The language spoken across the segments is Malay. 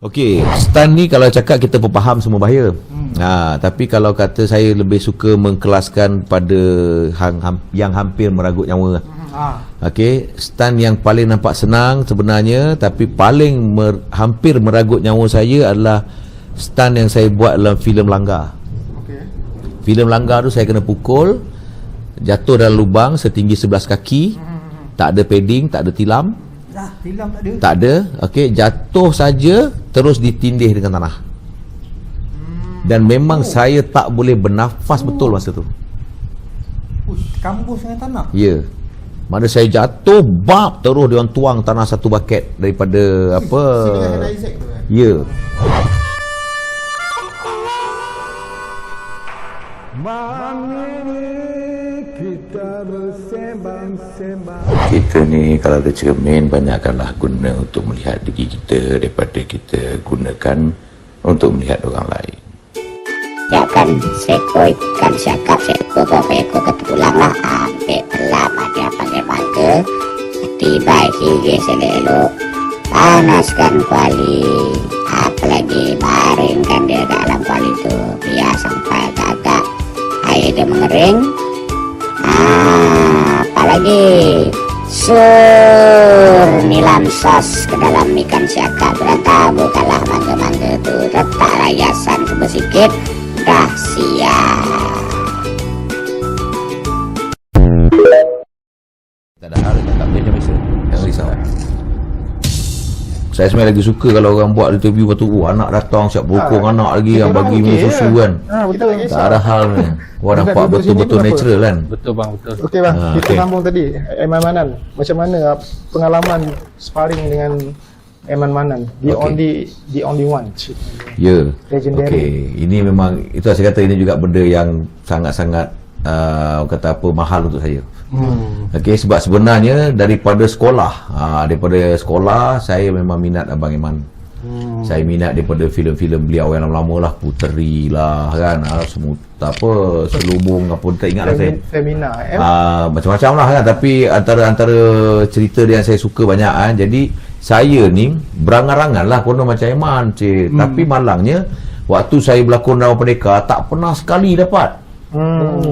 Okey, stun ni kalau cakap kita pun faham semua bahaya. Tapi kalau kata saya lebih suka mengkelaskan pada yang hampir meragut nyawa. Okey, stun yang paling nampak senang sebenarnya tapi paling hampir meragut nyawa saya adalah stun yang saya buat dalam filem Langgar. Filem Langgar tu saya kena pukul, jatuh dalam lubang setinggi 11 kaki, tak ada padding, tak ada tilam. Tilam tak ada. Tak ada. Okey, jatuh saja terus ditindih dengan tanah. Dan memang saya tak boleh bernafas betul masa tu. Kambus dengan tanah. Ya. Mana saya jatuh, bab terus dia orang tuang tanah satu bucket daripada apa? Ya. Kita ni kalau ada cermin banyakkanlah guna untuk melihat diri kita daripada kita gunakan untuk melihat orang lain. Ya kan, seko ikan siakap seko beko ketulang lah ambil pelap ada pakai mangga tiba hige selelo panaskan kuali apalagi baringkan dia dalam kuali itu biar sampai agak air dia mengering. Apalagi nilam sos ke dalam ikan siakap bertabu kalah mangga-mangga itu letak rayasan sedikit dah siap. Tak ada hal tak boleh macam biasa. Jangan risau. Saya sebenarnya lagi suka kalau orang buat interview lepas tu anak datang siap bokong anak lagi yang bagi minum susu kan. Betul. Tak ada hal ni. Orang nampak betul-betul natural kan. Betul bang, betul. Okey bang, kita sambung tadi Aiman Manan. Macam mana pengalaman sparring dengan Aiman Manan? The only one. Ya. Legendary. Okey, ini memang itu saya kata ini juga benda yang sangat-sangat kata apa mahal untuk saya. Okey, sebab sebenarnya daripada sekolah saya memang minat Abang Aiman. Saya minat daripada filem-filem beliau yang lama-lama lah, Puteri lah kan, semua apa Selubung apa tak ingat lah saya. Femina macam-macam lah kan, tapi antara cerita dia yang saya suka banyak kan. Jadi saya ni berangan-angan lah konon macam Aiman tapi malangnya waktu saya berlakon drama Pendekar tak pernah sekali dapat.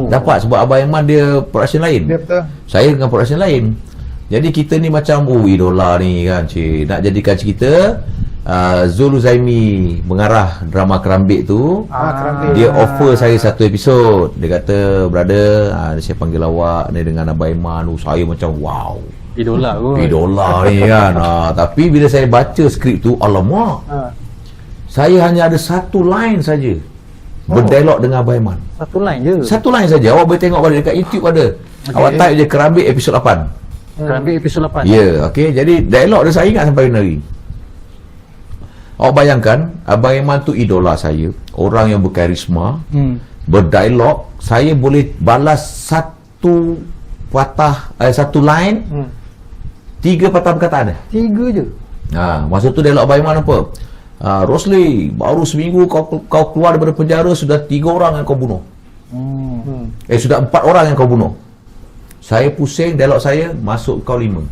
Dapat sebab Abang Aiman dia production lain. Dia betul. Saya dengan production lain. Jadi kita ni macam idola ni kan nak jadikan cerita Zul Uzaimi mengarah drama Kerambik tu. Dia offer saya satu episod. Dia kata, brother, saya panggil awak ni dengan Abang Aiman. Saya macam wow, Idola kot. Idola ni kan. Tapi bila saya baca skrip tu, alamak, saya hanya ada satu line saja berdialog dengan Abang Aiman. Satu line je. Satu line saja. Awak boleh tengok pada dekat YouTube ada. Awak type je Kerambik episod 8. Kerambik episod 8. Ya, okey. Jadi dialog dia saya ingat sampai hari. Awak bayangkan, Abang Aiman tu idola saya, orang yang berkarisma, berdialog, saya boleh balas satu patah, satu line, 3 patah perkataan dia. 3 je. Masa tu dialog Abang Aiman apa? Rosli, baru seminggu kau keluar daripada penjara, sudah 3 orang yang kau bunuh. Sudah 4 orang yang kau bunuh. Saya pusing, dialog saya, masuk kau 5.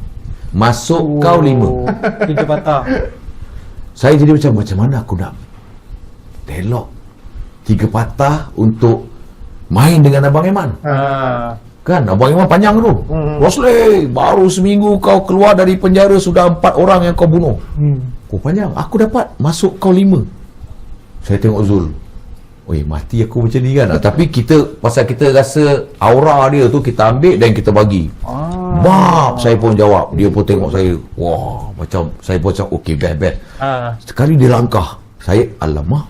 Masuk kau 5. 3 patah. Saya jadi macam mana aku nak dialog 3 patah untuk main dengan Abang Aiman. Kan Abang Aiman panjang tu. Rosli, baru seminggu kau keluar dari penjara, sudah 4 orang yang kau bunuh. Kau panjang. Aku dapat masuk kau 5. Saya tengok Zul, mati aku macam ni kan. Tapi pasal kita rasa aura dia tu, kita ambil dan kita bagi. Saya pun jawab. Dia pun tengok saya, wah, macam saya pun macam okey, best. Sekali dia langkah, saya alamak,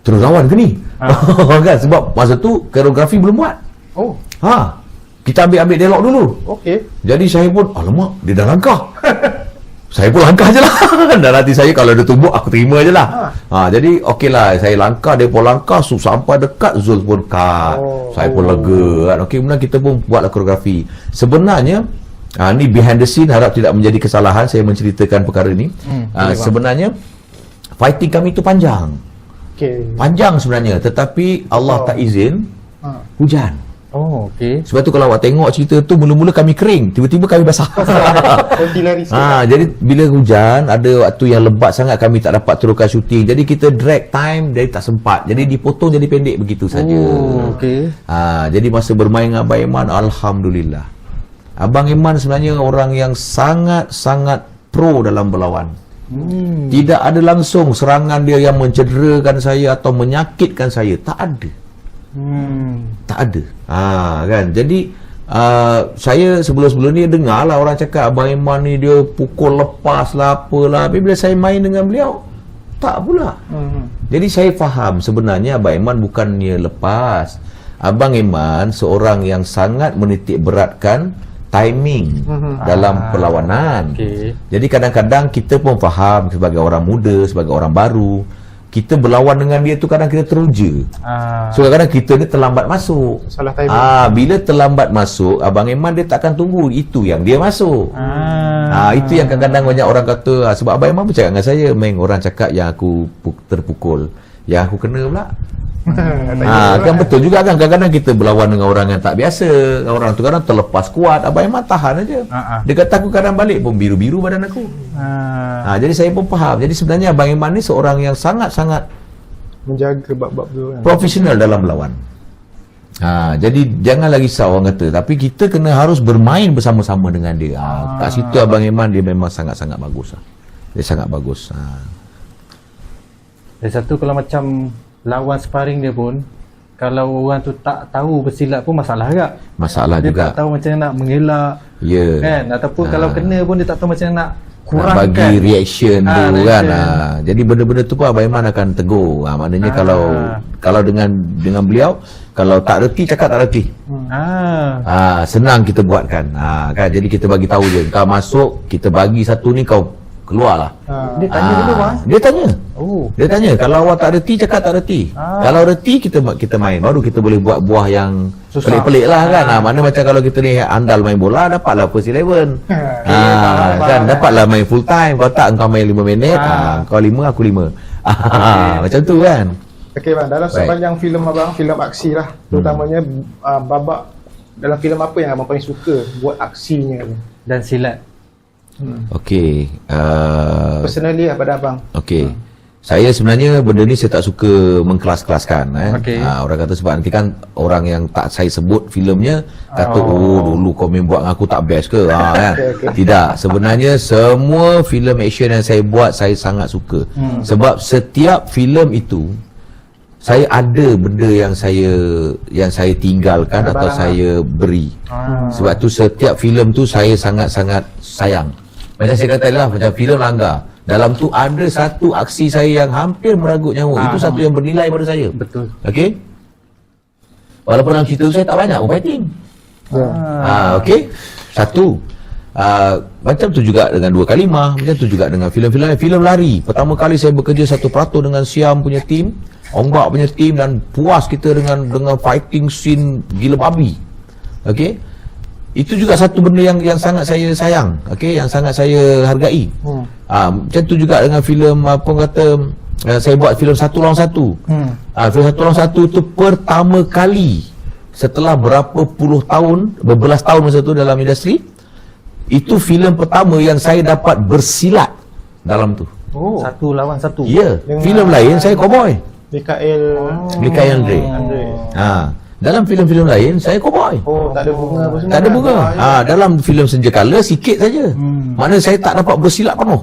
terus lawan ke ni? Kan sebab masa tu koreografi belum buat. Kita ambil dialog dulu. Okey. Jadi saya pun alamak, dia dah langkah. Saya pun langkah je lah. Dan nanti saya kalau dia tumbuk, aku terima je lah. Jadi okey lah, saya langkah, dia pun langkah, sampai dekat, Zul pun cut. Saya pun lega kan. Okey, kemudian kita pun buatlah koreografi. Sebenarnya ni behind the scene, harap tidak menjadi kesalahan saya menceritakan perkara ni. Sebenarnya fighting kami tu panjang. Panjang sebenarnya, tetapi Allah tak izin hujan. Oh, okey. Sebab tu kalau awak tengok cerita tu, mula-mula kami kering, tiba-tiba kami basah. Dilari sikit. Jadi bila hujan, ada waktu yang lebat sangat kami tak dapat teruskan syuting. Jadi kita drag time, jadi tak sempat. Jadi dipotong jadi pendek begitu saja. Oh, okey. Jadi masa bermain dengan Abang Iman, alhamdulillah. Abang Iman sebenarnya orang yang sangat-sangat pro dalam berlawan. Tidak ada langsung serangan dia yang mencederakan saya atau menyakitkan saya. Tak ada. Tak ada. Kan. Jadi saya sebelum-sebelum ni dengar lah orang cakap Abang Iman ni dia pukul lepas lah apalah. Tapi bila saya main dengan beliau, tak pula. Jadi saya faham sebenarnya Abang Iman bukannya lepas. Abang Iman seorang yang sangat menitik beratkan timing dalam perlawanan. Okey. Jadi kadang-kadang kita pun faham sebagai orang muda, sebagai orang baru, kita berlawan dengan dia tu kadang kita teruja. So kadang-kadang kita ni terlambat masuk. Salah timing. Bila terlambat masuk, Abang Iman dia takkan tunggu itu yang dia masuk. Itu yang kadang-kadang banyak orang kata sebab Abang Iman bercakap dengan saya, Meng, orang cakap yang aku terpukul, yang aku kena pula. Kan betul juga kan, kadang-kadang kita berlawan dengan orang yang tak biasa. Orang tu kadang terlepas kuat, Abang Iman tahan aja. Dia kata aku kadang balik pun biru-biru badan aku. Jadi saya pun faham. Jadi sebenarnya Abang Iman ni seorang yang sangat-sangat Menjaga bab-bab tu kan. profesional dalam berlawan. Jadi janganlah risau orang kata, tapi kita kena harus bermain bersama-sama dengan dia. Kat situ Abang Iman dia memang sangat-sangat bagus lah. Dia sangat bagus. Dan satu kalau macam lawan sparring dia pun, kalau orang tu tak tahu bersilat pun masalah agak. Masalah Dia juga. tak tahu macam mana nak mengelak. Ya. Kan? Ataupun kalau kena pun dia tak tahu macam mana nak kurangkan. Nak bagi reaction tu kan. reaction. Jadi benda-benda tu pun Abang Iman akan tegur. Maknanya kalau dengan beliau, kalau tak reti cakap tak reti. Senang kita buatkan. Kan, jadi kita bagi tahu je. Kau masuk, kita bagi satu ni, kau keluarlah. Dia tanya dulu bang. Dia tanya. Dia tanya, kalau awak tak reti cakap tak reti. Kalau reti kita main, baru kita boleh buat buah yang pelik-pelik lah kan. Mana macam kalau kita ni andal main bola, dapatlah first 11. Kan, dapatlah main full time. Kalau tak engkau main 5 minit, kau 5 aku 5. Macam tu kan. Okey bang, dalam sepanjang filem abang, filem aksi lah, terutamanya babak dalam filem apa yang abang paling suka buat aksinya ni? Dan silat. Okey, Personally lah pada abang. okey. Saya sebenarnya benda ni saya tak suka mengkelas-kelaskan. Okey. Orang kata sebab nanti kan orang yang tak saya sebut filmnya kata dulu kau main buat dengan aku tak best ke. Kan? Tidak, sebenarnya semua filem action yang saya buat saya sangat suka. Sebab setiap filem itu saya ada benda yang saya tinggalkan atau saya beri. Sebab tu setiap filem tu saya sangat-sangat sayang. Macam saya kata lah, macam filem Langgar, dalam tu ada satu aksi saya yang hampir meragut nyawa. Itu satu yang bernilai pada saya. Betul. Okey. Walaupun dalam cerita tu saya tak banyak pun fighting. Okey. Satu. Macam tu juga dengan Dua Kalimah, macam tu juga dengan filem-filem filem lari. Pertama kali saya bekerja satu peratus dengan Siam punya tim, Ombak punya tim, dan puas kita dengan fighting scene gila babi. Okey. Itu juga satu benda yang sangat saya sayang, okey, yang sangat saya hargai. Macam tu juga dengan filem apa kata saya buat filem Satu Lawan Satu. Filem Satu Lawan Satu tu pertama kali setelah berapa puluh tahun, berbelas tahun masa tu dalam industri, itu filem pertama yang saya dapat bersilat dalam tu. Satu lawan satu. Ya, filem lain saya cowboy. Mikael Andre. Dalam filem-filem lain saya cowboy. Tak ada bunga apa semua. Tak ada bunga. Dalam filem Senjakala sikit saja. Mana saya tak dapat bersilat penuh.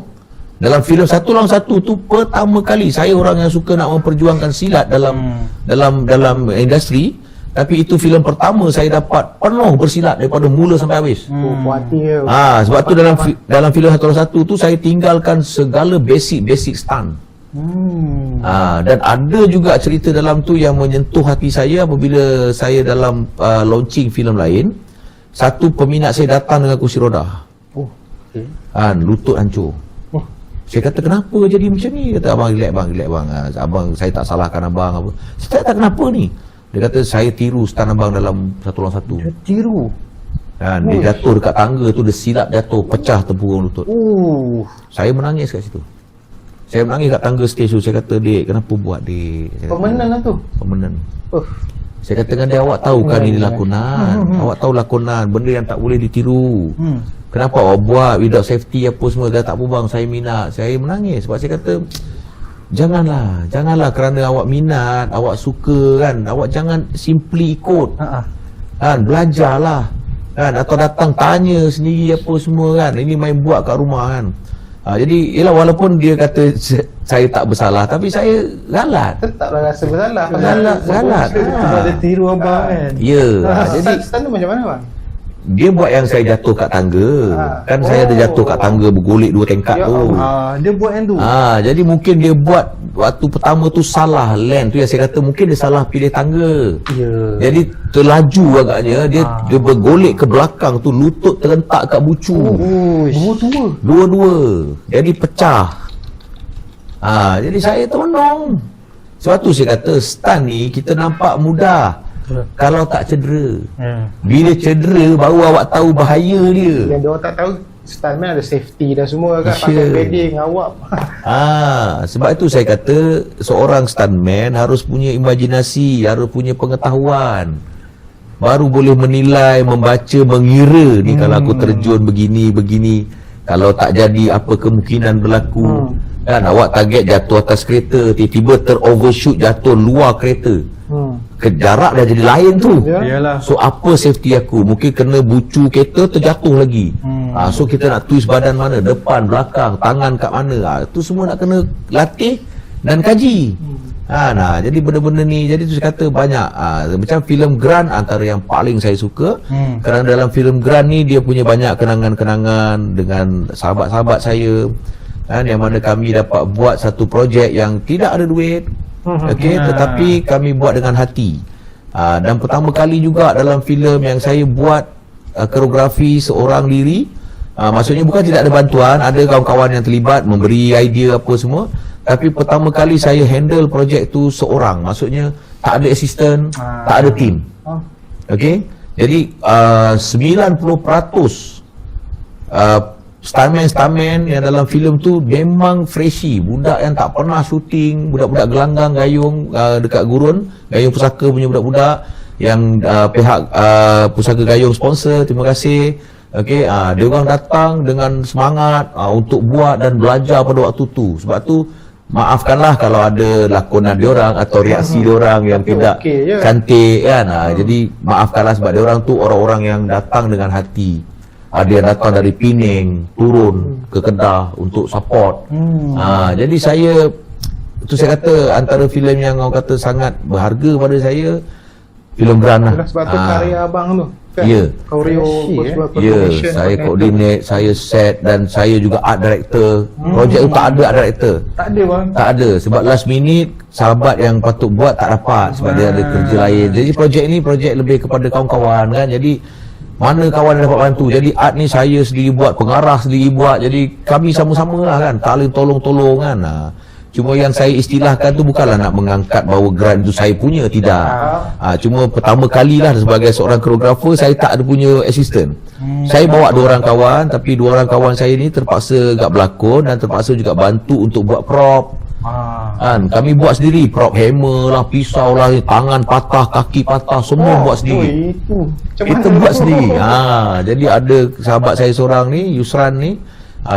Dalam filem Satu Lawan Satu tu pertama kali saya orang yang suka nak memperjuangkan silat dalam industri, tapi itu filem pertama saya dapat penuh bersilat daripada mula sampai habis. Sebab tu dalam filem Satu Lawan Satu tu saya tinggalkan segala basic stunt. Dan ada juga cerita dalam tu yang menyentuh hati saya apabila saya dalam launching filem lain, satu peminat saya datang dengan kursi roda. Lutut hancur. Saya kata kenapa jadi macam ni? Kata abang relax bang. Abang saya tak salahkan abang apa. Saya tak kenapa ni. Dia kata saya tiru stand abang dalam Satu Lawan Satu. Tiru. Dia jatuh dekat tangga tu, dia silap jatuh, pecah tempurung lutut. Saya menangis kat situ. Saya menangis kat tangga stage tu. Saya kata, "Dek, kenapa buat, Dek?" Pemenan lah tu. Pemenan. Saya kata dengan dia, awak tahu kan ini lakonan. Awak tahu lakonan, benda yang tak boleh ditiru. Kenapa awak buat without safety apa semua? Dia tak apa bang, saya minat. Saya menangis sebab saya kata janganlah kerana awak minat, awak suka kan, awak jangan simply ikut. Kan, belajarlah kan, atau datang tanya sendiri apa semua kan. Ini main buat kat rumah kan. Jadi ialah walaupun dia kata saya tak bersalah, tapi saya galat. Tetaplah rasa bersalah. Galat. Sebab dia tiru abang kan. Ya, jadi Stan tu macam mana bang? dia buat yang saya jatuh kat tangga. Kan saya ada jatuh kat tangga bergolek 2 tingkat Ya tu. Dia buat yang tu. Jadi mungkin dia buat waktu pertama tu salah land tu, yang saya kata mungkin dia salah pilih tangga. Ya. Jadi terlaju agaknya, dia bergolek ke belakang tu, lutut terhentak kat bucu. Dua-dua. Jadi pecah. Jadi saya tolong. Sebab tu saya kata stunt ni kita nampak mudah kalau tak cedera. Bila cedera baru awak tahu bahaya dia. Yang dia orang tak tahu, stuntman ada safety dan semua kan, Ya. pakai padding, awak. Sebab itu saya kata seorang stuntman harus punya imajinasi, harus punya pengetahuan, baru boleh menilai, membaca, mengira ni kalau aku terjun begini, kalau tak jadi apa kemungkinan berlaku. Kan awak target jatuh atas kereta, tiba-tiba terovershoot jatuh luar kereta. Jarak dah jadi lain tu. Yalah. So apa safety aku? Mungkin kena bucu kereta, terjatuh lagi. So kita nak twist badan mana, depan, belakang, tangan kat mana. Itu semua nak kena latih dan kaji. Jadi benda-benda ni, jadi tu saya kata banyak. Macam filem Grant antara yang paling saya suka. Kerana dalam filem Grant ni dia punya banyak kenangan-kenangan dengan sahabat-sahabat saya. Yang mana kami dapat buat satu projek yang tidak ada duit. Tetapi kami buat dengan hati. Dan pertama kali juga dalam filem yang saya buat koreografi seorang diri. Maksudnya bukan tidak ada bantuan, ada kawan-kawan yang terlibat memberi idea apa semua, tapi pertama kali saya handle projek tu seorang. Maksudnya tak ada assistant, tak ada team. Jadi 90% stuntman yang dalam filem tu memang freshie, budak yang tak pernah syuting, budak-budak gelanggang gayung dekat gurun, gayung pusaka punya budak-budak yang pihak pusaka gayung sponsor, terima kasih. Dia orang datang dengan semangat untuk buat dan belajar pada waktu tu. Sebab tu maafkanlah kalau ada lakonan diorang atau reaksi diorang yang tidak cantik kan. Jadi maafkanlah sebab diorang tu orang-orang yang datang dengan hati. Ada yang datang dari Penang turun ke Kedah untuk support. Jadi saya kata antara filem yang orang kata sangat berharga pada saya, filem Grant lah. Sebab tu karya abang tu kan? Ya. Koreo, Ya, saya coordinate, saya set dan saya juga art director. Projek tu tak ada art director. Tak ada bang. Tak ada sebab last minute sahabat yang patut buat tak dapat sebab dia ada kerja lain. Jadi projek ni projek lebih kepada kawan-kawan kan. Jadi mana kawan yang dapat bantu. Jadi art ni saya sendiri buat, pengarah sendiri buat. Jadi kami sama-sama lah kan, saling tolong-tolong kan. Cuma yang saya istilahkan tu bukanlah nak mengangkat bahawa Grant tu saya punya, tidak. Cuma pertama kali lah sebagai seorang koreografer saya tak ada punya assistant. Saya bawa 2 orang kawan, tapi 2 orang kawan saya ni terpaksa agak berlakon dan terpaksa juga bantu untuk buat prop. Kami buat sendiri, prop hammer lah, pisau lah, tangan patah, kaki patah, semua buat sendiri. Kita buat sendiri. Jadi ada sahabat saya seorang ni, Yusran ni,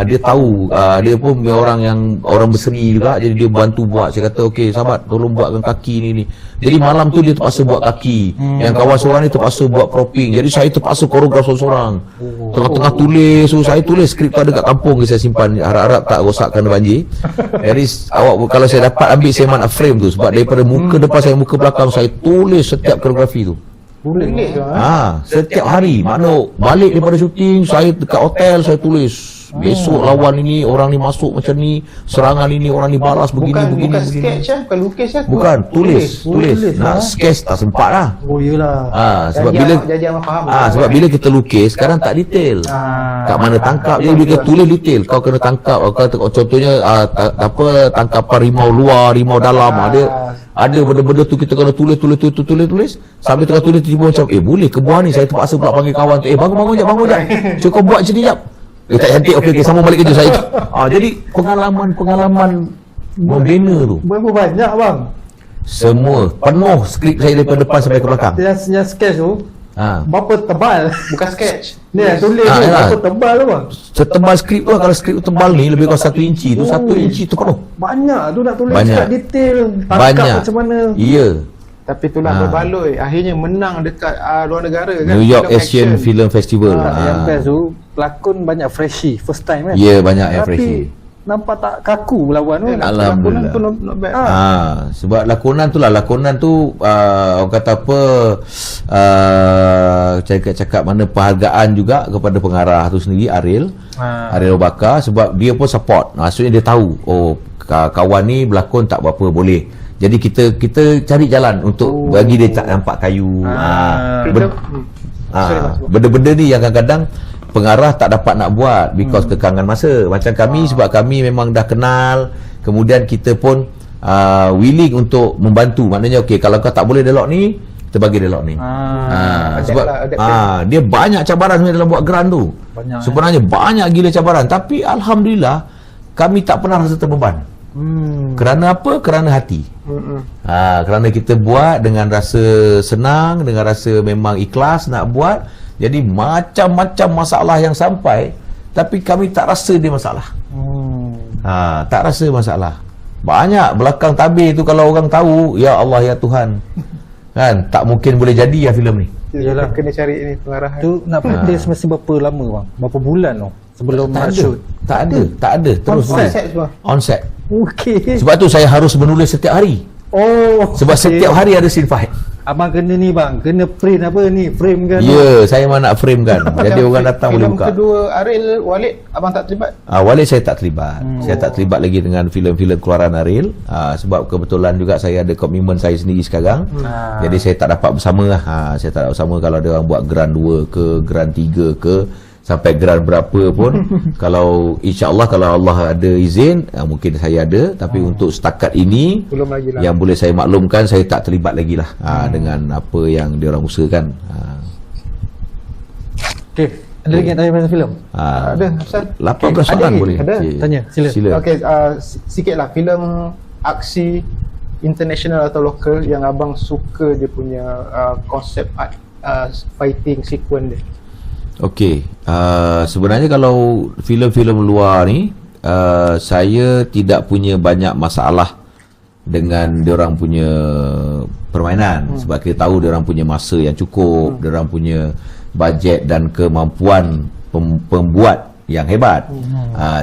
dia tahu, dia pun orang berseni juga, jadi dia bantu buat. Saya kata okey sahabat, tolong buatkan kaki ni. Jadi malam tu dia terpaksa buat kaki. Yang kawan seorang ni terpaksa buat propping. Jadi saya terpaksa koreograf seorang. Tengah-tengah tulis, so saya tulis skrip tu ada kat kampung, saya simpan, harap-harap tak rosakkan banjir. Jadi awak kalau saya dapat ambil saya mana frame tu, sebab daripada muka depan saya, muka belakang saya tulis setiap koreografi tu. Setiap hari. Mana balik daripada syuting, saya dekat hotel saya tulis. Besok lawan ini, orang ni masuk macam ni, serangan ini, orang ni balas begini. Bukan sketch lah, bukan lukis lah. Bukan, tulis. Nak sketch tak sempat lah. Sebab bila sebab bila kita lukis sekarang tak detail. Kat mana tangkap je, bila kita tulis detail. Kau kena tangkap, contohnya tangkapan rimau luar, rimau dalam. Ada benda-benda tu kita kena tulis sambil tengah tulis tiba-tiba macam boleh ke buah ni, saya terpaksa pula panggil kawan tu, bangun jap cukup buat macam ni jap. Tak cantik, okey sambung balik kerja saya. Jadi pengalaman membina tu berapa banyak bang? Semua penuh skrip saya daripada depan sampai ke belakang. Yang sketch tu berapa tebal? Bukan sketch. Ni tulis tu berapa tebal tu bang? Setebal skrip tu, kalau skrip tu tebal ni lebih kurang 1 inci tu, 1 inci tu penuh. Banyak tu nak tulis Banyak. kat detail, tangkap Banyak. macam mana. Ya. Tapi itulah berbaloi. Akhirnya menang dekat luar negara kan. New York Film Asian action. Film Festival. Yang best tu pelakon banyak freshie first time kan. Ya, banyak yang Tapi freshie. nampak tak kaku berlawan tu. Alhamdulillah. Lakonan tu not bad. Sebab lakonan tu orang kata apa, cakap mana penghargaan juga kepada pengarah tu sendiri, Ariel Abu Bakar, sebab dia pun support. Maksudnya dia tahu, oh kawan ni berlakon tak berapa boleh. Jadi kita cari jalan untuk bagi dia tak nampak kayu. Benda-benda ni yang kadang-kadang pengarah tak dapat nak buat because kekangan masa. Macam kami, sebab kami memang dah kenal, kemudian kita pun willing untuk membantu. Maknanya okey, kalau kau tak boleh dialog ni, kita bagi dialog ni. Sebab dia banyak cabaran sebenarnya dalam buat Geran tu. Sebenarnya banyak gila cabaran, tapi alhamdulillah kami tak pernah rasa terbeban. Kerana apa? Kerana hati. Kerana kita buat dengan rasa senang, dengan rasa memang ikhlas nak buat. Jadi macam-macam masalah yang sampai, tapi kami tak rasa dia masalah. Tak rasa masalah. Banyak belakang tabir tu, kalau orang tahu, ya Allah ya Tuhan, kan tak mungkin boleh jadi ya filem ni. Yalah, kena cari ni pengarahan. Tu nak practice mesti berapa lama bang? Berapa bulan tu sebelum nak shoot? Tak ada. Terus on set. Okey. Sebab tu saya harus menulis setiap hari. Sebab setiap hari ada scene fight. Abang kena ni bang, kena print apa ni? Frame kan? Ya, saya memang nak frame kan. Jadi orang datang boleh buka. Filem kedua Ariel, Walid, abang tak terlibat? Walid saya tak terlibat. Saya tak terlibat lagi dengan filem-filem keluaran Ariel. Sebab kebetulan juga saya ada komitmen saya sendiri sekarang. Jadi saya tak dapat bersama lah. Saya tak dapat bersama kalau ada orang buat Geran 2 ke, Geran 3 ke, sampai Geran berapa pun. Kalau insya-Allah, kalau Allah ada izin, mungkin saya ada. Tapi untuk setakat ini, belum lagi lah. Yang boleh saya maklumkan, saya tak terlibat lagi lah dengan apa yang diorang usahakan. Okey, ada lagi yang tanya pasal filem? Ada, Hassan. 18 soalan boleh. Ada. Tanya, sila. Okey, sikit lah filem aksi international atau lokal yang abang suka dia punya konsep art, fighting sequence dia. Okey, sebenarnya kalau filem-filem luar ni, saya tidak punya banyak masalah dengan diorang punya permainan. Sebab kita tahu diorang punya masa yang cukup, diorang punya bajet dan kemampuan pembuat yang hebat.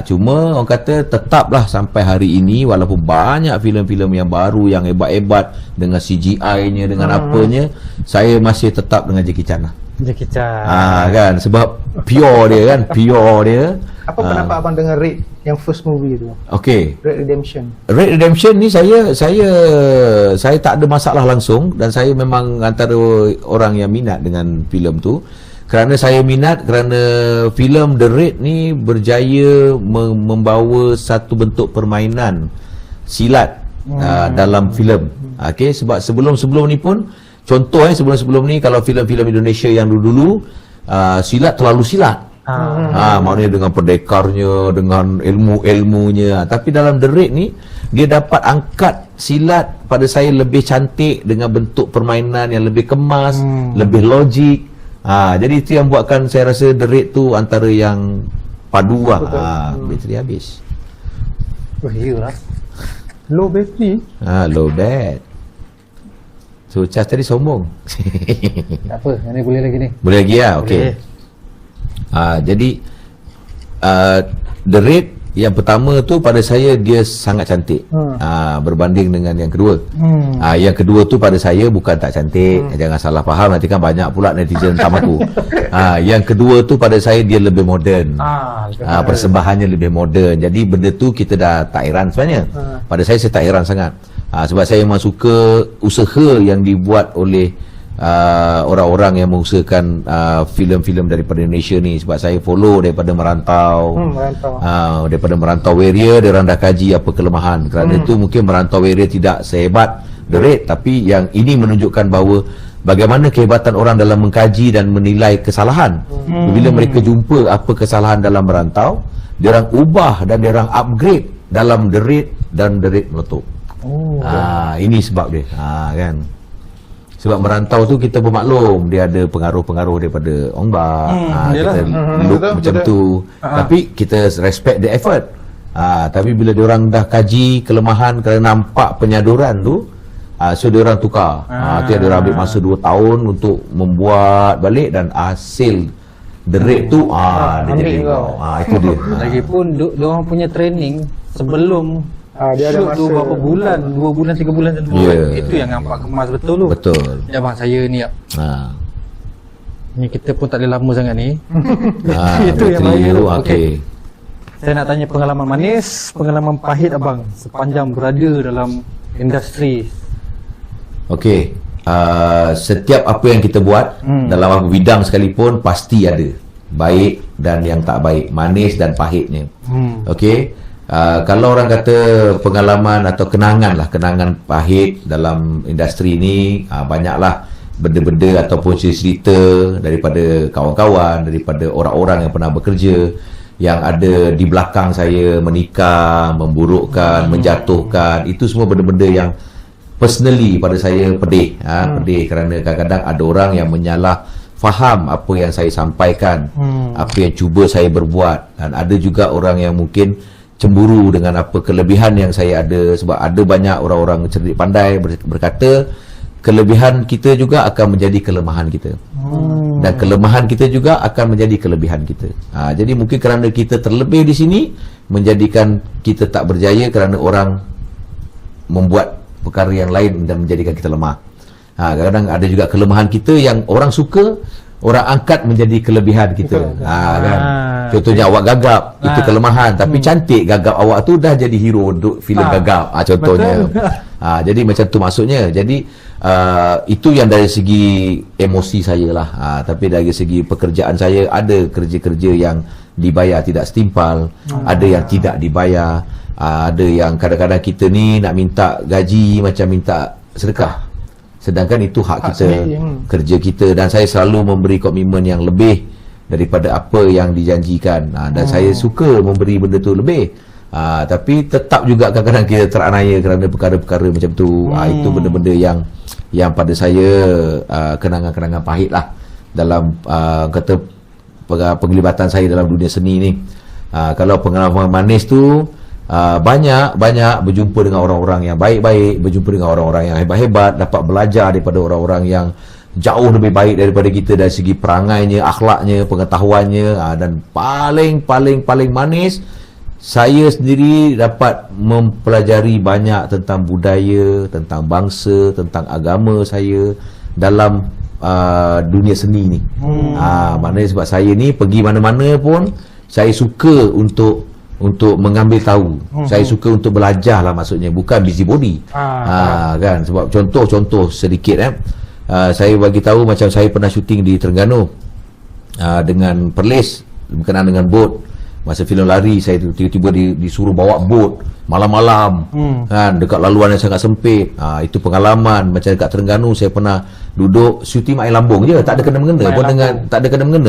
Cuma orang kata tetaplah sampai hari ini, walaupun banyak filem-filem yang baru yang hebat-hebat dengan CGI-nya, dengan apanya, saya masih tetap dengan Jackie Chan lah. Jackie Chan. Kan, sebab pure dia kan, pure dia. Apa pendapat abang dengan Raid yang first movie tu? Okey. Red Redemption. Red Redemption ni saya tak ada masalah langsung, dan saya memang antara orang yang minat dengan filem tu. Kerana saya minat, kerana filem The Raid ni berjaya membawa satu bentuk permainan silat dalam filem. Okey, sebab sebelum-sebelum ni pun, contoh sebelum-sebelum ni, kalau filem-filem Indonesia yang dulu-dulu, silat terlalu silat. Maknanya dengan pendekarnya, dengan ilmu-ilmunya. Tapi dalam The Raid ni, dia dapat angkat silat pada saya lebih cantik, dengan bentuk permainan yang lebih kemas, lebih logik. Jadi itu yang buatkan saya rasa The Raid tu antara yang padu lah. Bateri habis. Oh iyalah. Low battery. Low bat. So charge tadi sombong. Tak apa, yang ni boleh lagi ni. Boleh lagi lah, okey. Jadi The Raid yang pertama tu pada saya dia sangat cantik, berbanding dengan yang kedua. Yang kedua tu pada saya bukan tak cantik, jangan salah faham, nanti kan banyak pula netizen hentam aku. Yang kedua tu pada saya dia lebih moden, persembahannya lebih moden. Jadi benda tu kita dah tak heran sebenarnya. Pada saya tak heran sangat. Sebab saya memang suka usaha yang dibuat oleh orang-orang yang mengusahakan filem-filem daripada Indonesia ni. Sebab saya follow daripada Merantau, daripada Merantau Warrior, dia orang dah kaji apa kelemahan. Kerana itu mungkin Merantau Warrior tidak sehebat The Raid, tapi yang ini menunjukkan bahawa bagaimana kehebatan orang dalam mengkaji dan menilai kesalahan. Bila mereka jumpa apa kesalahan dalam Merantau, dia orang ubah dan dia orang upgrade dalam The Raid, dan The Raid meletup. Ini sebab dia. Kan. Sebab merantau tu kita bermaklum dia ada pengaruh-pengaruh daripada ombak. Kita look macam tu. Tapi kita respect the effort. Tapi bila diorang dah kaji kelemahan kerana nampak penyaduran tu, so diorang tukar. Tu diorang ambil masa 2 tahun untuk membuat balik dan hasil the rate tu dia jadi itu dia. Lagipun diorang punya training sebelum dia ada shoot masa tu berapa bulan, 2 bulan 3 bulan macam tu. Itu yang nampak kemas betul tu. Betul. Ya bang, saya ni ni kita pun tak boleh lama sangat ni. Itu yang bahaya tu. Okey. Saya nak tanya pengalaman manis, pengalaman pahit abang sepanjang berada dalam industri. Okey. Setiap apa yang kita buat dalam apa bidang sekalipun pasti ada baik dan yang tak baik, manis dan pahitnya. Okey. Kalau orang kata pengalaman atau kenangan pahit dalam industri ni, banyaklah benda-benda ataupun cerita daripada kawan-kawan, daripada orang-orang yang pernah bekerja yang ada di belakang saya menikah, memburukkan, menjatuhkan. Itu semua benda-benda yang personally pada saya pedih. Pedih kerana kadang-kadang ada orang yang menyalah faham apa yang saya sampaikan, apa yang cuba saya berbuat, dan ada juga orang yang mungkin cemburu dengan apa kelebihan yang saya ada. Sebab ada banyak orang-orang cerdik pandai berkata kelebihan kita juga akan menjadi kelemahan kita, dan kelemahan kita juga akan menjadi kelebihan kita. Jadi mungkin kerana kita terlebih di sini menjadikan kita tak berjaya kerana orang membuat perkara yang lain dan menjadikan kita lemah. Kadang-kadang ada juga kelemahan kita yang orang suka, orang angkat menjadi kelebihan kita. Kan. Contohnya awak gagap, itu kelemahan, tapi cantik gagap awak tu dah jadi hero untuk filem gagap. Contohnya. Jadi macam tu maksudnya. Jadi itu yang dari segi emosi saya lah. Tapi dari segi pekerjaan saya, ada kerja-kerja yang dibayar tidak setimpal, ada yang tidak dibayar, ada yang kadang-kadang kita ni nak minta gaji macam minta sedekah, sedangkan itu hak kita, kerja kita, dan saya selalu memberi komitmen yang lebih daripada apa yang dijanjikan. Dan saya suka memberi benda tu lebih. Tapi tetap juga kadang-kadang kita teranaya kerana perkara-perkara macam tu. Itu benda-benda yang pada saya kenangan-kenangan pahit lah dalam kata penglibatan saya dalam dunia seni ni. Kalau pengalaman manis tu, banyak berjumpa dengan orang-orang yang baik-baik, berjumpa dengan orang-orang yang hebat-hebat, dapat belajar daripada orang-orang yang jauh lebih baik daripada kita dari segi perangainya, akhlaknya, pengetahuannya. Dan paling manis, saya sendiri dapat mempelajari banyak tentang budaya, tentang bangsa, tentang agama saya dalam dunia seni ni. Maknanya sebab saya ni pergi mana-mana pun saya suka untuk mengambil tahu. Saya suka untuk belajar lah, maksudnya bukan busybody. Kan, sebab contoh sedikit saya bagi tahu, macam saya pernah syuting di Terengganu dengan Perlis berkenaan dengan bot. Masa filem lari, saya tiba-tiba disuruh bawa bot malam-malam, kan, dekat laluan yang sangat sempit. Itu pengalaman. Macam dekat Terengganu, saya pernah duduk syuting air lambung je, tak ada kena-mengena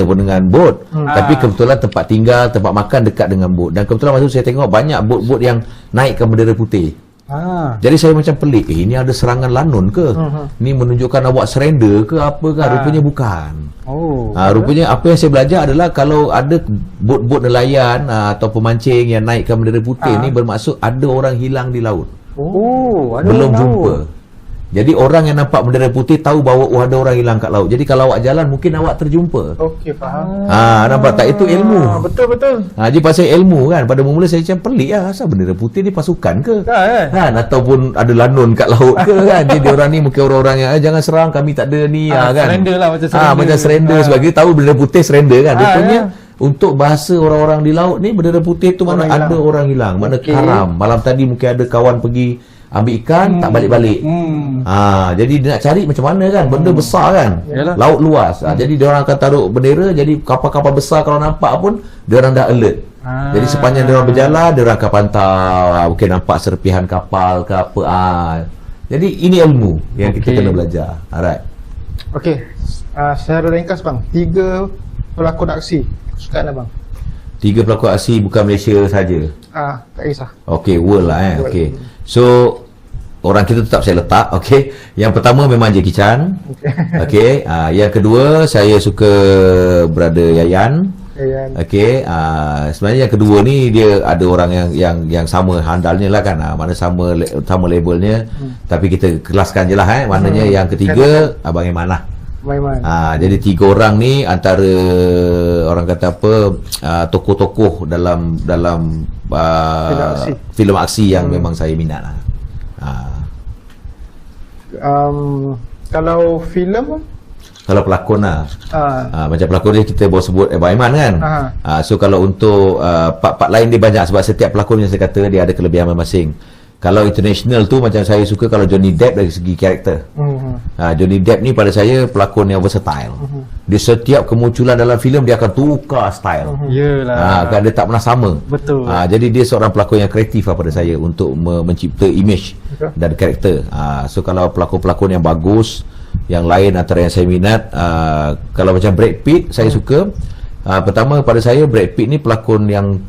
pun dengan bot. Tapi kebetulan tempat tinggal, tempat makan dekat dengan bot, dan kebetulan masa tu saya tengok banyak bot-bot yang naikkan bendera putih. Jadi saya macam pelik, ini ada serangan lanun ke? Ni menunjukkan awak surrender ke apa ke? Rupanya bukan. Rupanya apa yang saya belajar adalah kalau ada bot-bot nelayan atau pemancing yang naikkan bendera putih ni, bermaksud ada orang hilang di laut. Belum jumpa. Jadi orang yang nampak bendera putih tahu bahawa ada orang hilang kat laut. Jadi kalau awak jalan, mungkin awak terjumpa. Okey, faham. Nampak tak? Itu ilmu. Betul. Jadi pasal ilmu kan, pada mula saya macam pelik lah, asal bendera putih ni pasukan ke? Kan? Ataupun ada lanun kat laut ke kan? Jadi orang ni mungkin orang-orang yang jangan serang, kami tak ada ni kan. Surrender lah, macam surrender. Macam surrender sebab kita tahu bendera putih surrender kan. Rupanya untuk bahasa orang-orang di laut ni, bendera putih tu mana ada orang hilang, mana karam. Malam tadi mungkin ada kawan pergi ambil ikan, tak balik-balik. Jadi dia nak cari macam mana kan, benda besar kan. Laut luas. Jadi dia orang akan taruh bendera, jadi kapal-kapal besar kalau nampak pun dia orang dah alert. Jadi sepanjang dia orang berjalan, dia orang akan pantau, mungkin nampak serpihan kapal ke apa. Jadi ini ilmu yang kita kena belajar. Alright. Okey. Secara ringkas bang, 3 pelakon aksi kesukaan abang. 3 pelakon aksi bukan Malaysia saja. Tak kisah. Okey, world lah. Okey. So orang kita tetap saya letak. Okey, yang pertama memang Jackie Chan. Okey, yang kedua saya suka Brother Yayan. Okey, sebenarnya yang kedua ni dia ada orang yang sama handalnya lah kan, mana sama labelnya, tapi kita kelaskan je lah maknanya yang ketiga Abang Iman lah. Jadi 3 orang ni antara orang kata apa, tokoh-tokoh dalam filem aksi yang memang saya minat lah. Kalau filem, kalau pelakon lah, macam pelakon ni kita baru sebut Abang Iman kan. So kalau untuk part-part lain dia banyak, sebab setiap pelakon yang saya kata dia ada kelebihan masing-masing. Kalau international tu macam saya suka kalau Johnny Depp dari segi karakter. Johnny Depp ni pada saya pelakon yang versatile. Dia setiap kemunculan dalam filem dia akan tukar style. Yelah. Kan dia tak pernah sama. Betul. Jadi dia seorang pelakon yang kreatif pada saya untuk mencipta image dan karakter. So kalau pelakon-pelakon yang bagus, yang lain antara yang saya minat, kalau macam Brad Pitt saya suka. Pertama pada saya Brad Pitt ni pelakon yang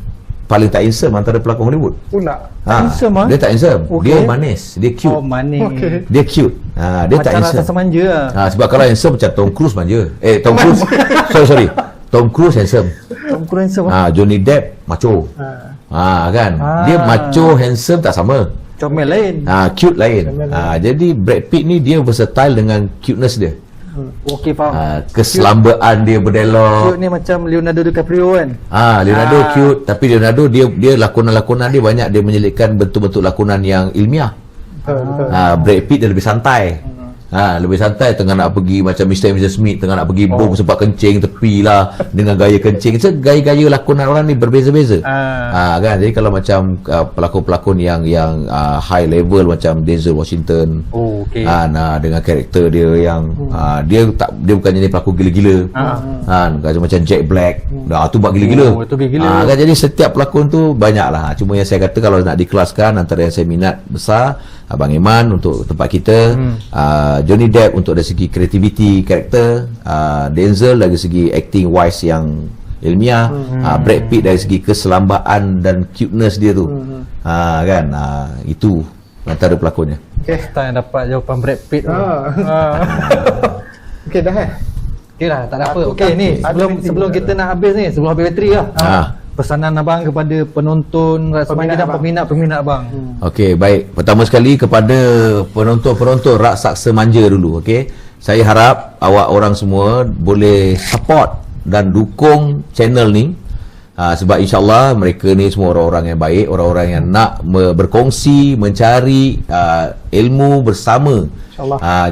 paling tak handsome antara pelakon Hollywood. Handsome dia tak handsome. Dia manis, dia cute. Manis. Dia cute. Dia Macam tak handsome. rasa manja lah. Sebab kalau handsome macam Tom Cruise manja. Tom Cruise. sorry. Tom Cruise handsome. Tom Cruise handsome. Johnny Depp macho. Kan. Dia macho handsome tak sama. Comel lain. Cute lain. Jadi Brad Pitt ni dia versatile dengan cuteness dia. Okey, faham. Keselambaan dia berdialog. Cute ni macam Leonardo DiCaprio kan. Leonardo cute, tapi Leonardo dia lakonan-lakonan dia banyak dia menyelipkan bentuk-bentuk lakonan yang ilmiah. Betul. Brad Pitt dia lebih santai. Lebih santai, tengah nak pergi macam Mr. and Mrs. Smith, tengah nak pergi boom sempat kencing tepi lah dengan gaya kencing. So, gaya-gaya lakonan orang ni berbeza-beza. Kan, jadi kalau macam pelakon-pelakon yang high level macam Denzel Washington, dengan karakter dia yang dia bukan jadi pelakon gila-gila. Macam Jack Black, tu buat gila-gila. Kan, jadi setiap pelakon tu banyak lah. Cuma yang saya kata kalau nak dikelaskan antara yang saya minat besar, Abang Iman untuk tempat kita, Johnny Depp untuk dari segi kreativiti karakter, Denzel dari segi acting wise yang ilmiah, Brad Pitt dari segi keselambaan dan cuteness dia tu. Kan, itu antara pelakonnya. Kita yang dapat jawapan Brad Pitt tu. Okey dah Okey lah, tak ada apa. Okey ni, sebelum kita nak habis ni, sebelum habis bateri lah. Pesanan abang kepada penonton, peminat dan peminat abang. Okey, baik. Pertama sekali kepada penonton-penonton Raksasa Manja dulu, okey. Saya harap awak orang semua boleh support dan dukung channel ni. Sebab insya-Allah mereka ni semua orang-orang yang baik, orang-orang yang nak berkongsi, mencari ilmu bersama.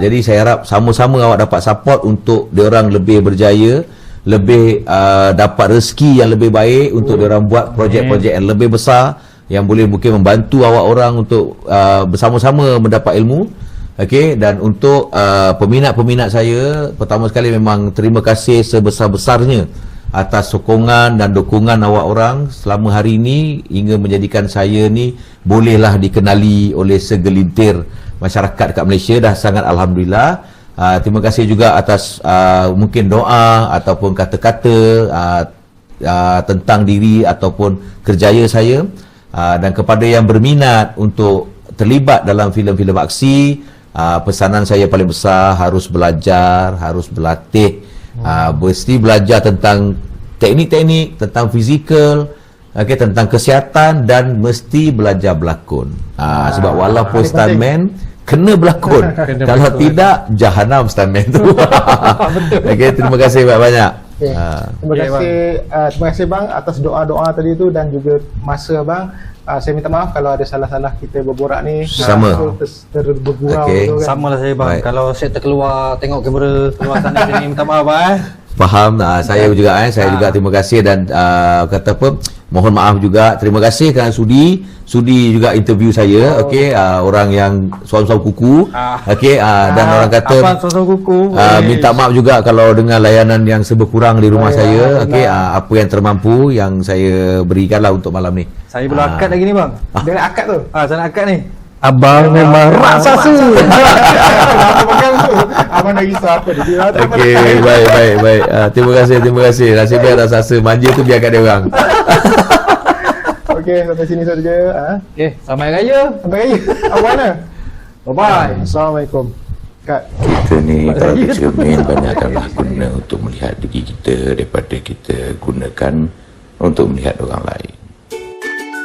Jadi saya harap sama-sama awak dapat support untuk diorang lebih berjaya, lebih dapat rezeki yang lebih baik untuk diorang buat projek-projek yang lebih besar yang boleh mungkin membantu awak orang untuk bersama-sama mendapat ilmu. Okey, dan untuk peminat-peminat saya, pertama sekali memang terima kasih sebesar-besarnya atas sokongan dan dukungan awak orang selama hari ini hingga menjadikan saya ni bolehlah dikenali oleh segelintir masyarakat dekat Malaysia. Dah sangat alhamdulillah. Terima kasih juga atas mungkin doa ataupun kata-kata tentang diri ataupun kerjaya saya, dan kepada yang berminat untuk terlibat dalam filem-filem aksi, pesanan saya paling besar harus belajar, harus berlatih, mesti belajar tentang teknik-teknik, tentang fizikal, tentang kesihatan, dan mesti belajar berlakon. Sebab walaupun stuntman kena berlakon. Kalau tidak, jahanam stuntman tu. Okey, terima kasih banyak-banyak. Terima kasih bang atas doa-doa tadi tu dan juga masa bang. Saya minta maaf kalau ada salah-salah kita berborak ni. Sama. Terbergurau. Okay. Sama lah saya bang. Baik. Kalau saya terkeluar tengok kamera keluar sana sini, minta maaf Faham. Saya juga saya juga terima kasih dan kata apa, mohon maaf juga. Terima kasih kerana sudi juga interview saya. Okey, orang yang suam-suam kuku. Okey, dan orang kata suam-suam kuku. Minta maaf juga kalau dengan layanan yang serba kurang di rumah saya. Okey, apa yang termampu yang saya berikanlah untuk malam ni. Saya belum akad lagi ni bang. Dia nak akad tu. Saya nak akad ni. Abang memang raksasa. Abang nak risau apa dia. Okey, baik. Terima kasih. Nasib baik raksasa manja tu biarkan dia orang. Okey, sampai sini saja. Okey, selamat raya. Sampai raya. Awak mana? Bye-bye. Assalamualaikum. Kat. Kita ni kalau bercermin banyakkanlah guna untuk melihat diri kita daripada kita gunakan untuk melihat orang lain.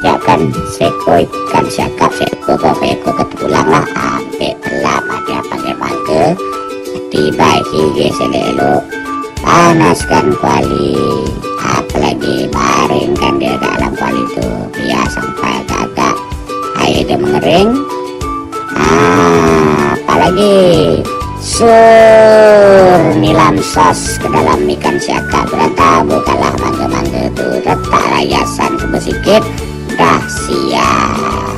Siapkan seekor ikan siakap beberapa ekor ketulanglah ambil pelama dia pakai mangga, tiba hingga selelok, panaskan kuali, apalagi baringkan dia dalam kuali itu biar sampai agak air dia mengering. Apalagi nilam sos ke dalam ikan siakap, tabukanlah mangga-mangga itu, letaklah hiasan sedikit, dah siap.